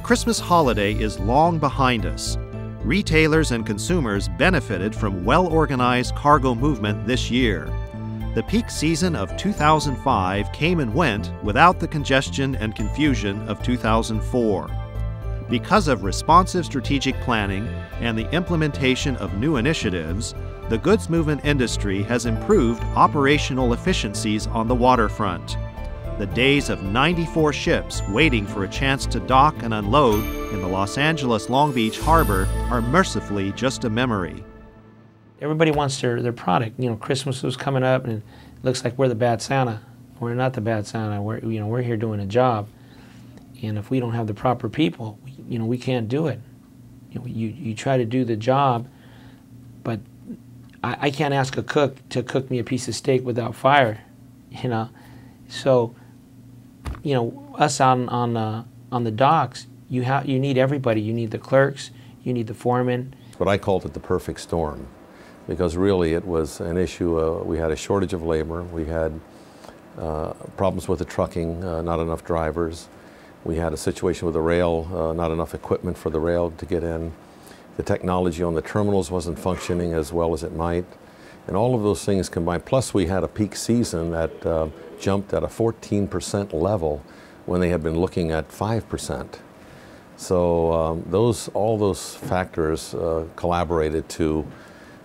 Christmas holiday is long behind us. Retailers and consumers benefited from well-organized cargo movement this year. The peak season of 2005 came and went without the congestion and confusion of 2004. Because of responsive strategic planning and the implementation of new initiatives, the goods movement industry has improved operational efficiencies on the waterfront. The days of 94 ships waiting for a chance to dock and unload in the Los Angeles Long Beach harbor are mercifully just a memory. Everybody wants their product. You know, Christmas was coming up and it looks like we're the bad Santa. We're not the bad Santa. We're here doing a job. And if we don't have the proper people, we can't do it. You try to do the job, but I can't ask a cook to cook me a piece of steak without fire, So, us on the docks, you need everybody. You need the clerks, you need the foremen. But I called it the perfect storm, because really it was an issue. We had a shortage of labor. We had problems with the trucking, not enough drivers. We had a situation with the rail, not enough equipment for the rail to get in. The technology on the terminals wasn't functioning as well as it might. And all of those things combined, plus we had a peak season that jumped at a 14% level when they had been looking at 5%. So all those factors collaborated to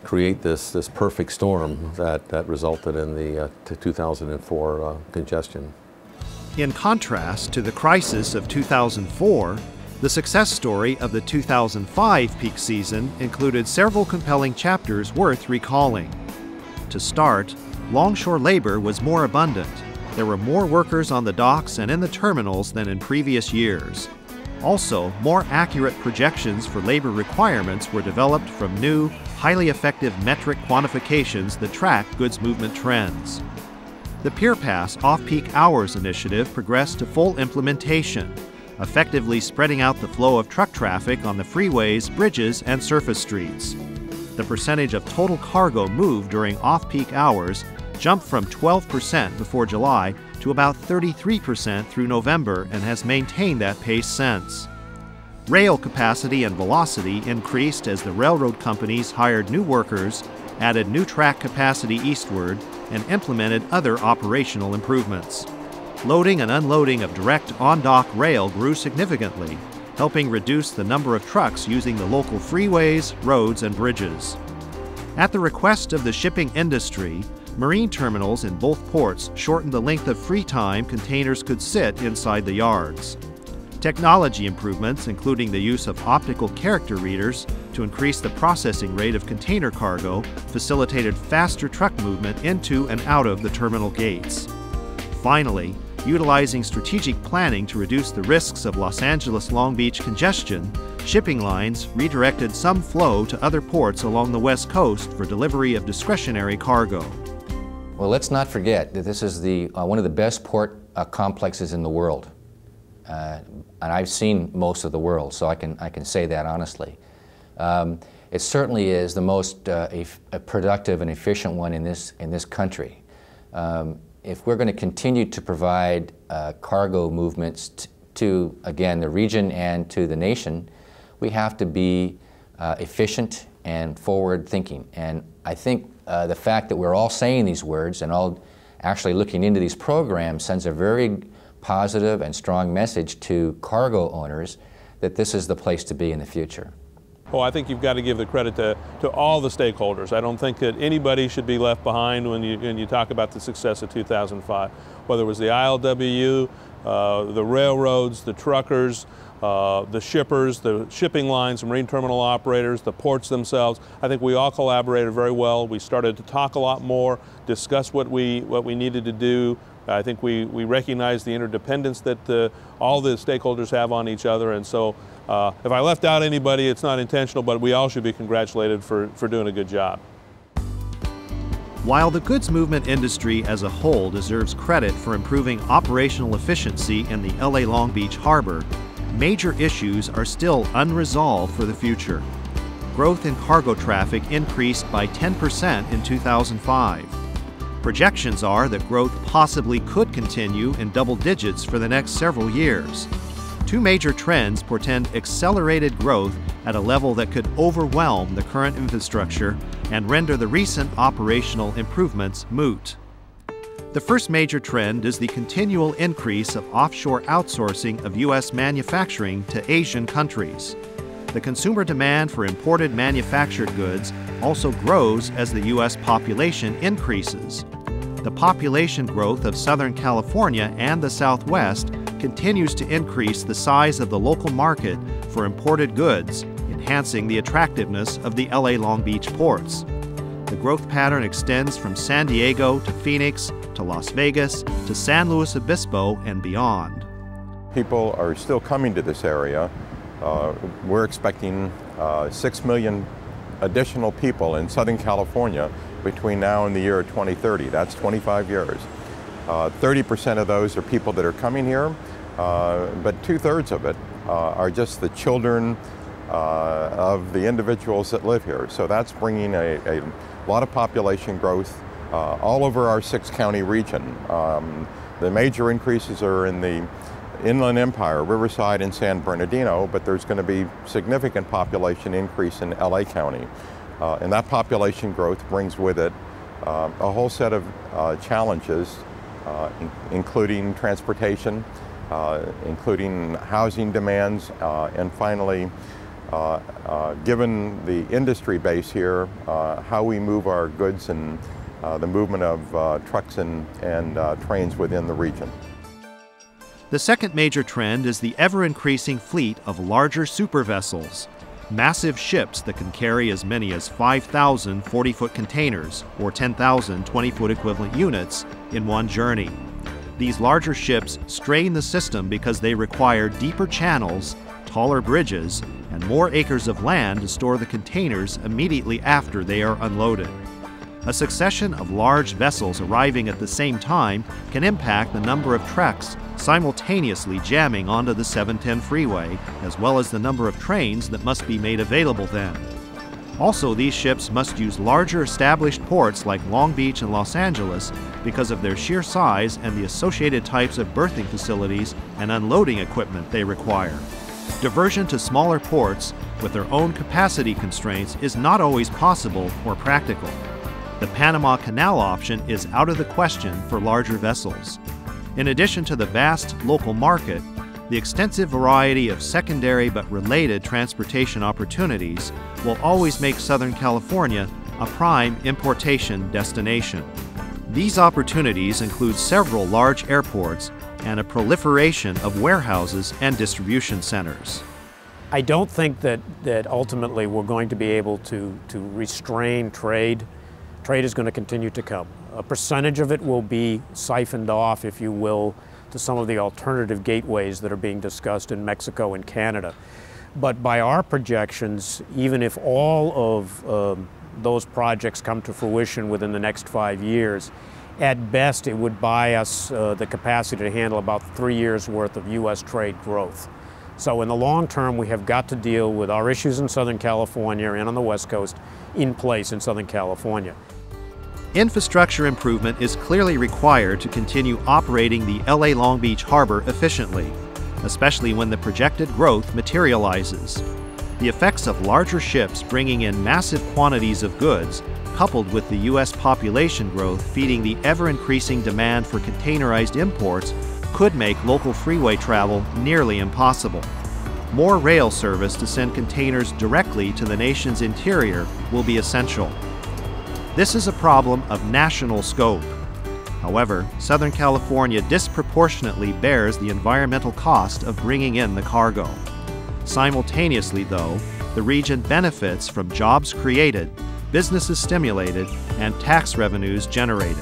create this perfect storm that resulted in the 2004 congestion. In contrast to the crisis of 2004, the success story of the 2005 peak season included several compelling chapters worth recalling. To start, longshore labor was more abundant. There were more workers on the docks and in the terminals than in previous years. Also, more accurate projections for labor requirements were developed from new, highly effective metric quantifications that track goods movement trends. The Pier Pass Off-Peak Hours initiative progressed to full implementation, effectively spreading out the flow of truck traffic on the freeways, bridges, and surface streets. The percentage of total cargo moved during off-peak hours jumped from 12% before July to about 33% through November and has maintained that pace since. Rail capacity and velocity increased as the railroad companies hired new workers, added new track capacity eastward, and implemented other operational improvements. Loading and unloading of direct on-dock rail grew significantly, helping reduce the number of trucks using the local freeways, roads, and bridges. At the request of the shipping industry, marine terminals in both ports shortened the length of free time containers could sit inside the yards. Technology improvements, including the use of optical character readers to increase the processing rate of container cargo, facilitated faster truck movement into and out of the terminal gates. Finally, utilizing strategic planning to reduce the risks of Los Angeles Long Beach congestion, shipping lines redirected some flow to other ports along the West Coast for delivery of discretionary cargo. Well, let's not forget that this is one of the best port complexes in the world. And I've seen most of the world, so I can say that honestly. It certainly is the most productive and efficient one in this country. If we're going to continue to provide cargo movements to, again, the region and to the nation, we have to be efficient and forward-thinking. And I think the fact that we're all saying these words and all actually looking into these programs sends a very positive and strong message to cargo owners that this is the place to be in the future. Well, I think you've got to give the credit to all the stakeholders. I don't think that anybody should be left behind when you talk about the success of 2005, whether it was the ILWU, the railroads, the truckers, the shippers, the shipping lines, the marine terminal operators, the ports themselves. I think we all collaborated very well. We started to talk a lot more, discuss what we needed to do. I think we recognize the interdependence that all the stakeholders have on each other, and so if I left out anybody, it's not intentional, but we all should be congratulated for doing a good job. While the goods movement industry as a whole deserves credit for improving operational efficiency in the LA Long Beach harbor, major issues are still unresolved for the future. Growth in cargo traffic increased by 10% in 2005. Projections are that growth possibly could continue in double digits for the next several years. Two major trends portend accelerated growth at a level that could overwhelm the current infrastructure and render the recent operational improvements moot. The first major trend is the continual increase of offshore outsourcing of U.S. manufacturing to Asian countries. The consumer demand for imported manufactured goods also grows as the U.S. population increases. The population growth of Southern California and the Southwest continues to increase the size of the local market for imported goods, enhancing the attractiveness of the LA Long Beach ports. The growth pattern extends from San Diego to Phoenix to Las Vegas to San Luis Obispo and beyond. People are still coming to this area. We're expecting 6 million additional people in Southern California between now and the year 2030. That's 25 years. 30% of those are people that are coming here, but 2/3 of it are just the children of the individuals that live here. So that's bringing a lot of population growth all over our 6-county region. The major increases are in the Inland Empire, Riverside, and San Bernardino, but there's going to be significant population increase in LA County. And that population growth brings with it a whole set of challenges, including transportation, including housing demands, and finally, given the industry base here, how we move our goods and the movement of trucks and trains within the region. The second major trend is the ever-increasing fleet of larger supervessels, massive ships that can carry as many as 5,000 40-foot containers or 10,000 20-foot equivalent units in one journey. These larger ships strain the system because they require deeper channels, taller bridges, and more acres of land to store the containers immediately after they are unloaded. A succession of large vessels arriving at the same time can impact the number of trucks simultaneously jamming onto the 710 freeway, as well as the number of trains that must be made available then. Also, these ships must use larger established ports like Long Beach and Los Angeles because of their sheer size and the associated types of berthing facilities and unloading equipment they require. Diversion to smaller ports with their own capacity constraints is not always possible or practical. The Panama Canal option is out of the question for larger vessels. In addition to the vast local market, the extensive variety of secondary but related transportation opportunities will always make Southern California a prime importation destination. These opportunities include several large airports and a proliferation of warehouses and distribution centers. I don't think that ultimately we're going to be able to restrain trade. Trade is going to continue to come. A percentage of it will be siphoned off, if you will, to some of the alternative gateways that are being discussed in Mexico and Canada. But by our projections, even if all of those projects come to fruition within the next 5 years, at best it would buy us the capacity to handle about 3 years' worth of U.S. trade growth. So in the long term, we have got to deal with our issues in Southern California and on the West Coast in place in Southern California. Infrastructure improvement is clearly required to continue operating the LA Long Beach Harbor efficiently, especially when the projected growth materializes. The effects of larger ships bringing in massive quantities of goods, coupled with the U.S. population growth feeding the ever-increasing demand for containerized imports, could make local freeway travel nearly impossible. More rail service to send containers directly to the nation's interior will be essential. This is a problem of national scope. However, Southern California disproportionately bears the environmental cost of bringing in the cargo. Simultaneously, though, the region benefits from jobs created, businesses stimulated, and tax revenues generated.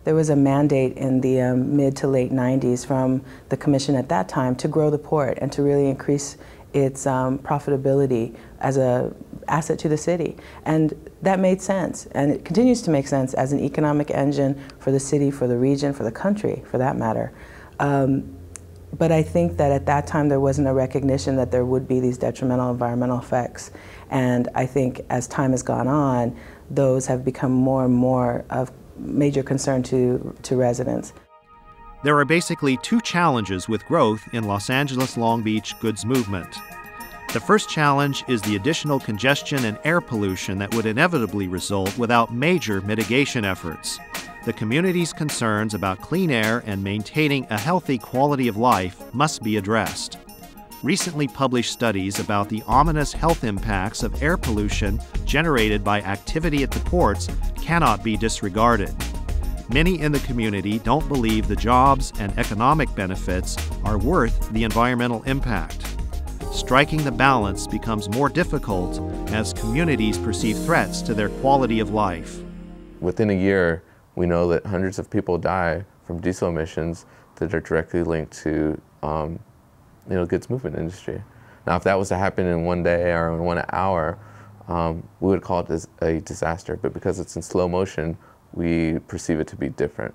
There was a mandate in the mid to late 90s from the commission at that time to grow the port and to really increase its profitability as an asset to the city. And that made sense, and it continues to make sense as an economic engine for the city, for the region, for the country, for that matter. But I think that at that time there wasn't a recognition that there would be these detrimental environmental effects. And I think as time has gone on, those have become more and more of major concern to residents. There are basically two challenges with growth in Los Angeles Long Beach goods movement. The first challenge is the additional congestion and air pollution that would inevitably result without major mitigation efforts. The community's concerns about clean air and maintaining a healthy quality of life must be addressed. Recently published studies about the ominous health impacts of air pollution generated by activity at the ports cannot be disregarded. Many in the community don't believe the jobs and economic benefits are worth the environmental impact. Striking the balance becomes more difficult as communities perceive threats to their quality of life. Within a year, we know that hundreds of people die from diesel emissions that are directly linked to goods movement industry. Now, if that was to happen in one day or in 1 hour, we would call it a disaster. But because it's in slow motion, we perceive it to be different.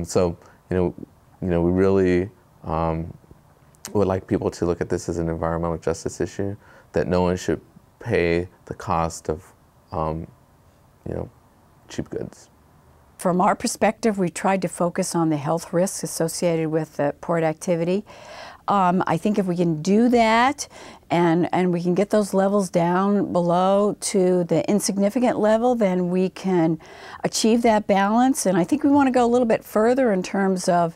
So, we really would like people to look at this as an environmental justice issue. That no one should pay the cost of, cheap goods. From our perspective, we tried to focus on the health risks associated with the port activity. I think if we can do that and we can get those levels down below to the insignificant level, then we can achieve that balance. And I think we want to go a little bit further in terms of,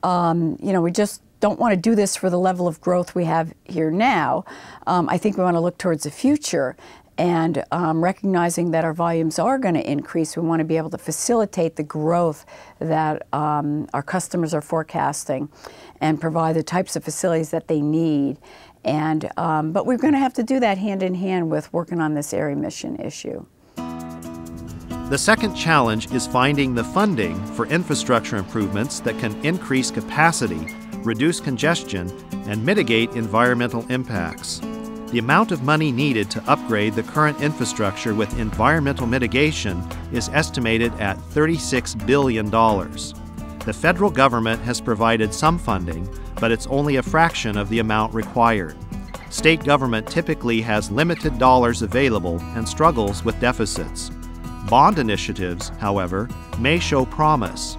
we just don't want to do this for the level of growth we have here now. I think we want to look towards the future. And recognizing that our volumes are going to increase, we want to be able to facilitate the growth that our customers are forecasting and provide the types of facilities that they need. And but we're going to have to do that hand in hand with working on this air emission issue. The second challenge is finding the funding for infrastructure improvements that can increase capacity, reduce congestion, and mitigate environmental impacts. The amount of money needed to upgrade the current infrastructure with environmental mitigation is estimated at $36 billion. The federal government has provided some funding, but it's only a fraction of the amount required. State government typically has limited dollars available and struggles with deficits. Bond initiatives, however, may show promise.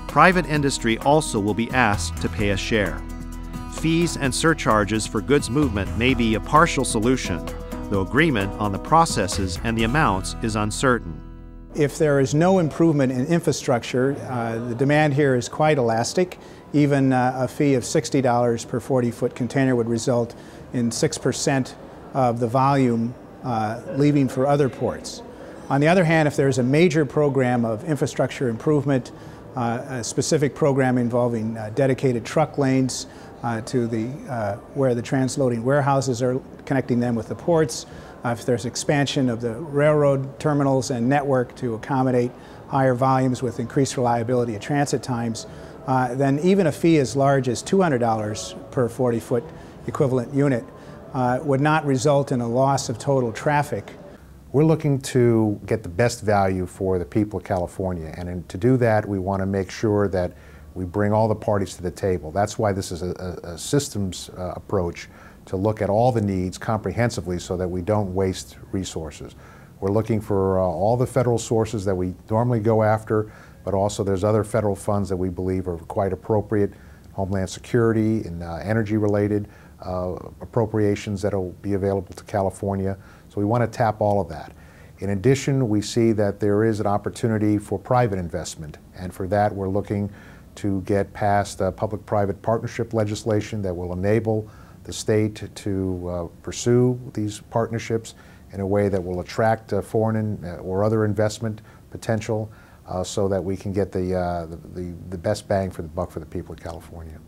Private industry also will be asked to pay a share. Fees and surcharges for goods movement may be a partial solution, though agreement on the processes and the amounts is uncertain. If there is no improvement in infrastructure, the demand here is quite elastic. Even a fee of $60 per 40-foot container would result in 6% of the volume leaving for other ports. On the other hand, if there is a major program of infrastructure improvement, a specific program involving dedicated truck lanes, to where the transloading warehouses are, connecting them with the ports. If there's expansion of the railroad terminals and network to accommodate higher volumes with increased reliability at transit times, then even a fee as large as $200 per 40-foot equivalent unit would not result in a loss of total traffic. We're looking to get the best value for the people of California, and to do that we want to make sure that we bring all the parties to the table. That's why this is a systems approach to look at all the needs comprehensively so that we don't waste resources. We're looking for all the federal sources that we normally go after, but also there's other federal funds that we believe are quite appropriate, Homeland Security and energy-related appropriations that will be available to California. So we want to tap all of that. In addition, we see that there is an opportunity for private investment, and for that we're looking to get past public-private partnership legislation that will enable the state to pursue these partnerships in a way that will attract foreign or other investment potential so that we can get the best bang for the buck for the people of California.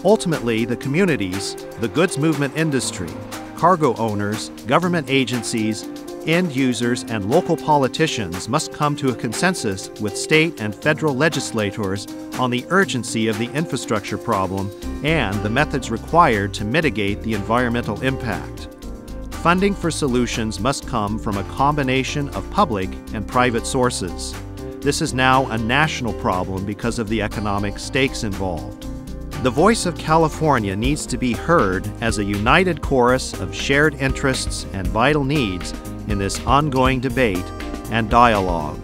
Ultimately, the communities, the goods movement industry, cargo owners, government agencies, end users, and local politicians must come to a consensus with state and federal legislators on the urgency of the infrastructure problem and the methods required to mitigate the environmental impact. Funding for solutions must come from a combination of public and private sources. This is now a national problem because of the economic stakes involved. The voice of California needs to be heard as a united chorus of shared interests and vital needs in this ongoing debate and dialogue.